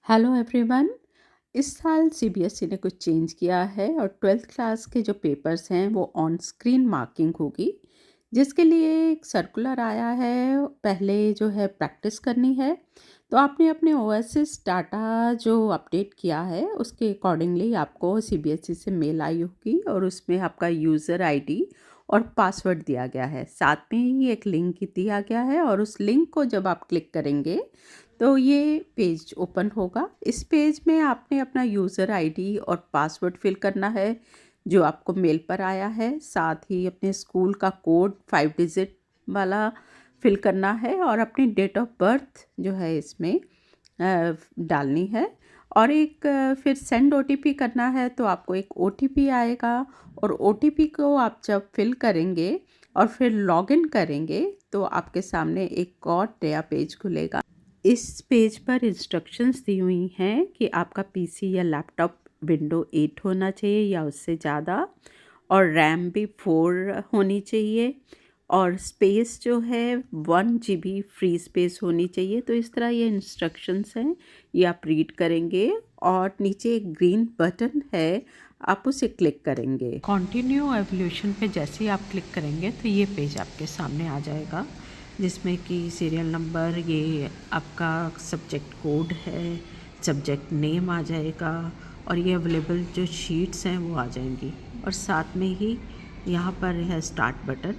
Hello everyone. इस साल CBSE ने कुछ चेंज किया है और ट्वेल्थ क्लास के जो पेपर्स हैं वो ऑन स्क्रीन मार्किंग होगी, जिसके लिए एक सर्कुलर आया है। पहले जो है प्रैक्टिस करनी है, तो आपने अपने ओएसएस डाटा जो अपडेट किया है उसके अकॉर्डिंगली आपको सीबीएसई से मेल आई होगी और उसमें आपका यूज़र आईडी और पासवर्ड दिया गया है। साथ में ही एक लिंक दिया गया है और उस लिंक को जब आप क्लिक करेंगे तो ये पेज ओपन होगा। इस पेज में आपने अपना यूज़र आईडी और पासवर्ड फिल करना है जो आपको मेल पर आया है। साथ ही अपने स्कूल का कोड 5 डिजिट वाला फिल करना है और अपनी डेट ऑफ बर्थ जो है इसमें डालनी है। और एक फिर सेंड ओटीपी करना है, तो आपको एक ओटीपी आएगा और ओटीपी को आप जब फिल करेंगे और फिर लॉगिन करेंगे तो आपके सामने एक और नया पेज खुलेगा। इस पेज पर इंस्ट्रक्शंस दी हुई हैं कि आपका पीसी या लैपटॉप विंडो 8 होना चाहिए या उससे ज़्यादा, और रैम भी 4 होनी चाहिए, और स्पेस जो है 1 जीबी फ्री स्पेस होनी चाहिए। तो इस तरह ये इंस्ट्रक्शंस हैं, ये आप रीड करेंगे और नीचे एक ग्रीन बटन है, आप उसे क्लिक करेंगे। कंटिन्यू एवोल्यूशन पे जैसे ही आप क्लिक करेंगे तो ये पेज आपके सामने आ जाएगा, जिसमें कि सीरियल नंबर, ये आपका सब्जेक्ट कोड है, सब्जेक्ट नेम आ जाएगा और ये अवेलेबल जो शीट्स हैं वो आ जाएंगी। और साथ में ही यहाँ पर है स्टार्ट बटन।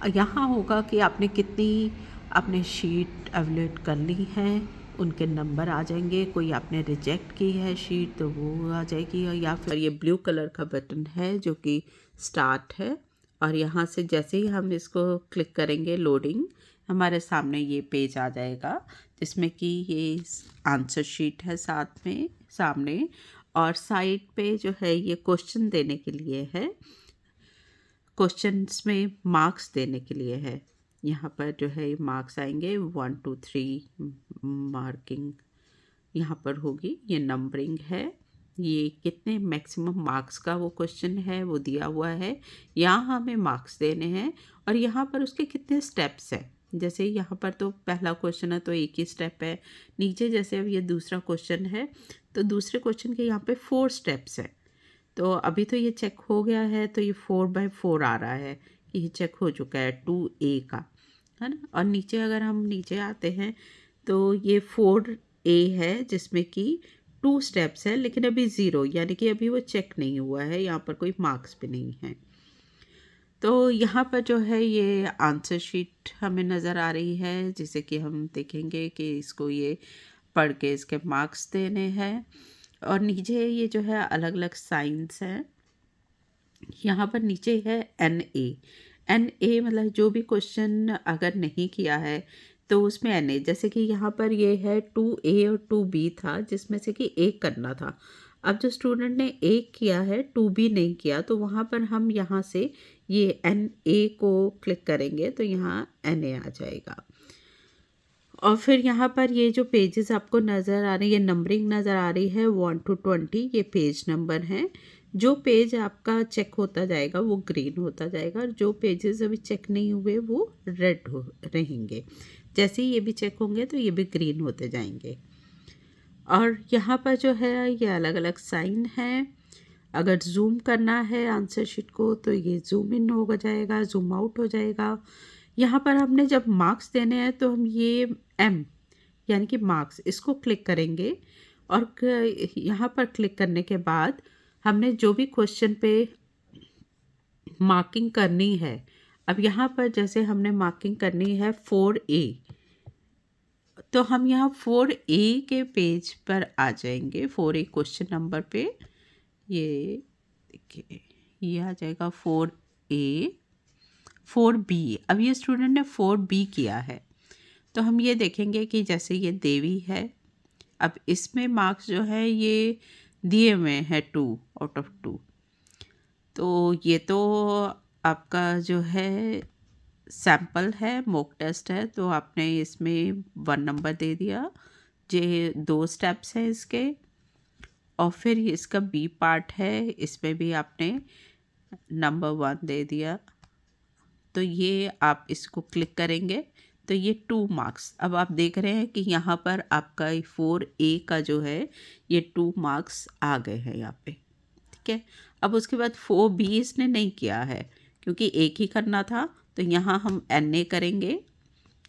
यहाँ होगा कि आपने कितनी आपने शीट एवेलेट कर ली हैं, उनके नंबर आ जाएंगे। कोई आपने रिजेक्ट की है शीट तो वो आ जाएगी। और या फिर ये ब्लू कलर का बटन है जो कि स्टार्ट है, और यहाँ से जैसे ही हम इसको क्लिक करेंगे लोडिंग, हमारे सामने ये पेज आ जाएगा जिसमें कि ये आंसर शीट है साथ में सामने, और साइड पे जो है ये क्वेश्चन देने के लिए है, क्वेश्चंस में मार्क्स देने के लिए है। यहाँ पर जो है मार्क्स आएंगे 1 2 3 मार्किंग यहाँ पर होगी। ये नंबरिंग है, ये कितने मैक्सिमम मार्क्स का वो क्वेश्चन है वो दिया हुआ है। यहाँ हमें मार्क्स देने हैं और यहाँ पर उसके कितने स्टेप्स हैं। जैसे यहाँ पर तो पहला क्वेश्चन है तो एक ही स्टेप है। नीचे जैसे अब ये दूसरा क्वेश्चन है तो दूसरे क्वेश्चन के यहाँ पे 4 स्टेप्स हैं। तो अभी तो ये चेक हो गया है, तो ये 4/4 आ रहा है कि ये चेक हो चुका है 2A का, है ना। और नीचे अगर हम नीचे आते हैं तो ये 4A है जिसमें कि 2 स्टेप्स है, लेकिन अभी 0 यानी कि अभी वो चेक नहीं हुआ है, यहाँ पर कोई मार्क्स भी नहीं है। तो यहाँ पर जो है ये आंसर शीट हमें नज़र आ रही है, जिसे कि हम देखेंगे कि इसको ये पढ़ के इसके मार्क्स देने हैं। और नीचे ये जो है अलग अलग साइंस हैं। यहाँ पर नीचे है NA मतलब जो भी क्वेश्चन अगर नहीं किया है तो उसमें NA, जैसे कि यहाँ पर ये है 2A और 2B था जिसमें से कि एक करना था। अब जो स्टूडेंट ने एक किया है 2B नहीं किया, तो वहाँ पर हम यहाँ से ये NA को क्लिक करेंगे तो यहाँ NA आ जाएगा। और फिर यहाँ पर ये जो पेजेस आपको नज़र आ रही है, ये नंबरिंग नज़र आ रही है 1 to 20, ये पेज नंबर हैं। जो पेज आपका चेक होता जाएगा वो ग्रीन होता जाएगा और जो पेजेस अभी चेक नहीं हुए वो रेड हो रहेंगे। जैसे ही ये भी चेक होंगे तो ये भी ग्रीन होते जाएंगे। और यहाँ पर जो है ये अलग अलग साइन हैं। अगर जूम करना है आंसर शीट को तो ये जूम इन हो जाएगा, जूम आउट हो जाएगा। यहाँ पर हमने जब मार्क्स देने हैं तो हम ये M यानी कि मार्क्स इसको क्लिक करेंगे और यहाँ पर क्लिक करने के बाद हमने जो भी क्वेश्चन पे मार्किंग करनी है, अब यहाँ पर जैसे हमने मार्किंग करनी है 4A, तो हम यहाँ 4A के पेज पर आ जाएंगे। 4A क्वेश्चन नंबर पे ये देखिए ये आ जाएगा 4A। 4B, अब ये स्टूडेंट ने 4B किया है तो हम ये देखेंगे कि जैसे ये देवी है, अब इसमें मार्क्स जो है ये दिए हुए हैं 2 out of 2। तो ये तो आपका जो है सैम्पल है, मॉक टेस्ट है, तो आपने इसमें 1 नंबर दे दिया। ये 2 स्टेप्स हैं इसके। और फिर इसका B पार्ट है, इसमें भी आपने नंबर 1 दे दिया। तो ये आप इसको क्लिक करेंगे तो तो ये 2 मार्क्स। अब आप देख रहे हैं कि यहाँ पर आपका 4A का जो है ये 2 मार्क्स आ गए हैं यहाँ पे, ठीक है। अब उसके बाद 4B इसने नहीं किया है क्योंकि एक ही करना था, तो यहाँ हम NA करेंगे।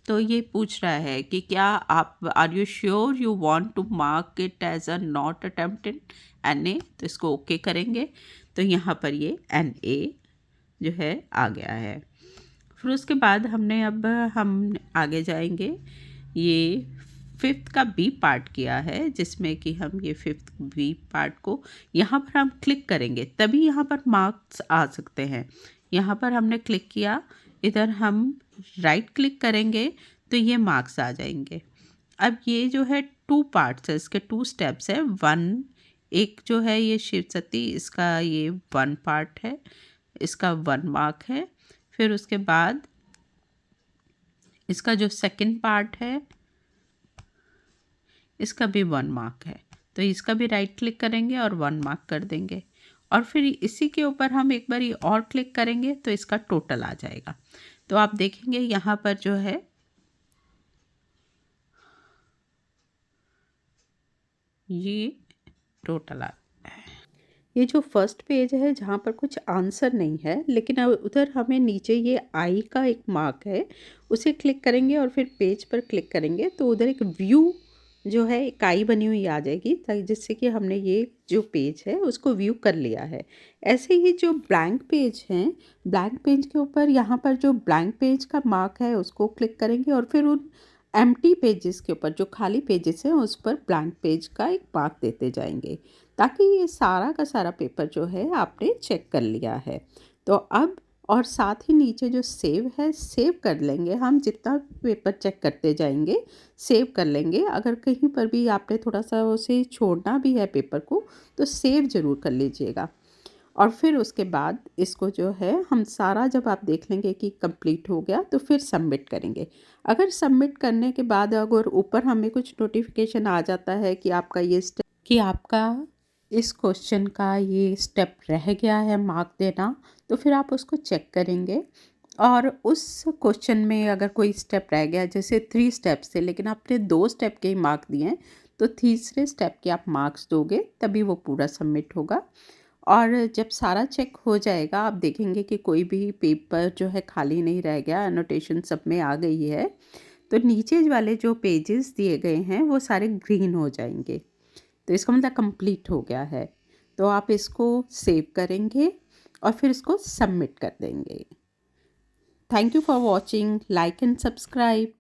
तो ये पूछ रहा है कि क्या आप are you sure you want to mark it as a not attempted NA, तो इसको ओके करेंगे। तो यहाँ पर ये NA जो है आ गया है। फिर उसके बाद हम आगे जाएंगे। ये 5th का B पार्ट किया है, जिसमें कि हम ये 5th B पार्ट को यहाँ पर हम क्लिक करेंगे तभी यहाँ पर मार्क्स आ सकते हैं। यहाँ पर हमने क्लिक किया, इधर हम राइट क्लिक करेंगे तो ये मार्क्स आ जाएंगे। अब ये जो है 2 पार्ट्स है, इसके 2 स्टेप्स है। एक जो है ये शिव सती, इसका ये 1 पार्ट है, इसका 1 मार्क है। फिर उसके बाद इसका जो सेकंड पार्ट है इसका भी 1 मार्क है, तो इसका भी राइट क्लिक करेंगे और 1 मार्क कर देंगे। और फिर इसी के ऊपर हम एक बार और क्लिक करेंगे तो इसका टोटल आ जाएगा। तो आप देखेंगे यहाँ पर जो है ये टोटल आ, ये जो फर्स्ट पेज है जहाँ पर कुछ आंसर नहीं है, लेकिन अब उधर हमें नीचे ये आई का एक मार्क है, उसे क्लिक करेंगे और फिर पेज पर क्लिक करेंगे तो उधर एक व्यू जो है एक आई बनी हुई आ जाएगी, जिससे कि हमने ये जो पेज है उसको व्यू कर लिया है। ऐसे ही जो ब्लैंक पेज हैं, ब्लैंक पेज के ऊपर यहाँ पर जो ब्लैंक पेज का मार्क है उसको क्लिक करेंगे और फिर उन एम्प्टी पेजेस के ऊपर जो खाली पेजेस हैं उस पर ब्लैंक पेज का एक मार्क देते जाएंगे, ताकि ये सारा का सारा पेपर जो है आपने चेक कर लिया है। तो अब और साथ ही नीचे जो सेव है, सेव कर लेंगे। हम जितना पेपर चेक करते जाएंगे सेव कर लेंगे। अगर कहीं पर भी आपने थोड़ा सा उसे छोड़ना भी है पेपर को, तो सेव ज़रूर कर लीजिएगा। और फिर उसके बाद इसको जो है हम सारा जब आप देख लेंगे कि कंप्लीट हो गया तो फिर सबमिट करेंगे। अगर सबमिट करने के बाद अगर ऊपर हमें कुछ नोटिफिकेशन आ जाता है कि आपका इस क्वेश्चन का ये स्टेप रह गया है मार्क देना, तो फिर आप उसको चेक करेंगे। और उस क्वेश्चन में अगर कोई स्टेप रह गया, जैसे 3 स्टेप्स थे लेकिन आपने 2 स्टेप के ही मार्क दिए हैं, तो तीसरे स्टेप के आप मार्क्स दोगे तभी वो पूरा सबमिट होगा। और जब सारा चेक हो जाएगा आप देखेंगे कि कोई भी पेपर जो है खाली नहीं रह गया, एनोटेशन सब में आ गई है, तो नीचे वाले जो पेजेस दिए गए हैं वो सारे ग्रीन हो जाएंगे, तो इसका मतलब कंप्लीट हो गया है। तो आप इसको सेव करेंगे और फिर इसको सबमिट कर देंगे। Thank you for watching, like and subscribe.